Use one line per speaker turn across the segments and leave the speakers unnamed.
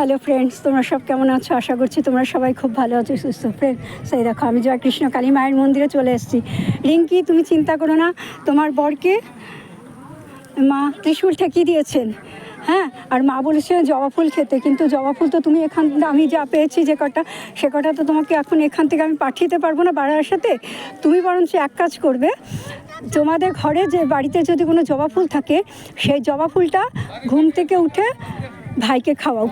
Hello friends, তোমরা সব কেমন আছো? আশা করছি তোমরা সবাই খুব ভালো আছো, সুস্থ। ফ্রেন্ড, সেই দেখো আমি জয় কৃষ্ণ কালী মায়ের মন্দিরে চলে এসেছি। রিঙ্কি, তুমি চিন্তা করো না, তোমার বরকে মা ত্রিশূল ঠেকিয়ে দিয়েছেন। হ্যাঁ, আর মা বলেছে জবা ফুল খেতে, কিন্তু জবা ফুল তো তুমি এখান আমি যা পেয়েছি যে কটা, সে কটা তো তোমাকে এখন এখান থেকে আমি পাঠিয়ে দিতে পারবো না বারাসাতে। তুমি বরঞ্চ এক কাজ করবে, তোমাদের ঘরে যে বাড়িতে যদি কোনো জবা ফুল থাকে, সেই জবা ফুলটা ঘুম থেকে উঠে ভাইকে খাওয়াও,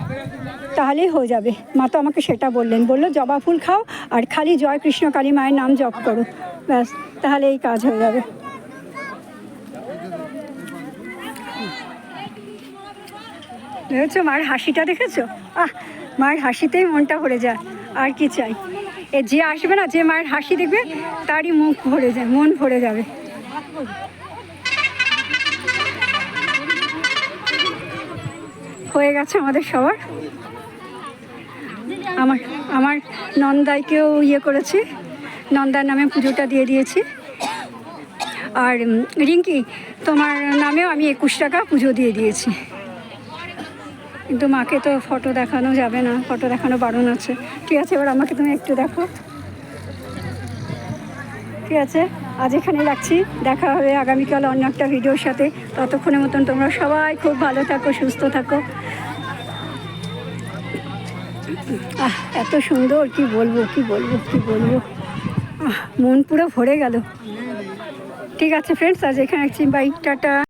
তাহলেই হয়ে যাবে। মা তো আমাকে সেটা বললো জবা ফুল খাও আর খালি জয় কৃষ্ণ কালী মায়ের নাম জপ করো, ব্যাস, তাহলে এই কাজ হয়ে যাবে। দেখেছো মায়ের হাসিটা? দেখেছো? মায়ের হাসিতেই মনটা ভরে যায়, আর কি চাই। যে আসবে না, যে মায়ের হাসি দেখবে তারই মুখ ভরে যায়, মন ভরে যাবে। হয়ে গেছে আমাদের সবার। আমার নন্দাইকেও করেছি, নন্দার নামে পুজোটা দিয়ে দিয়েছি। আর রিঙ্কি, তোমার নামেও আমি 21 টাকা পুজো দিয়ে দিয়েছি। কিন্তু মাকে তো ফটো দেখানো যাবে না, ফটো দেখানো বারণ আছে। ঠিক আছে, এবার আমাকে তুমি একটু দেখো। ঠিক আছে, আজ এখানে রাখছি, দেখা হবে আগামীকাল অন্য একটা ভিডিওর সাথে। ততক্ষণের মতন তোমরা সবাই খুব ভালো থাকো, সুস্থ থাকো। এত সুন্দর, কি বলবো। মন পুরো ভরে গেল। ঠিক আছে ফ্রেন্ডস, আজ এখানে রাখছি, বাই, টাটা।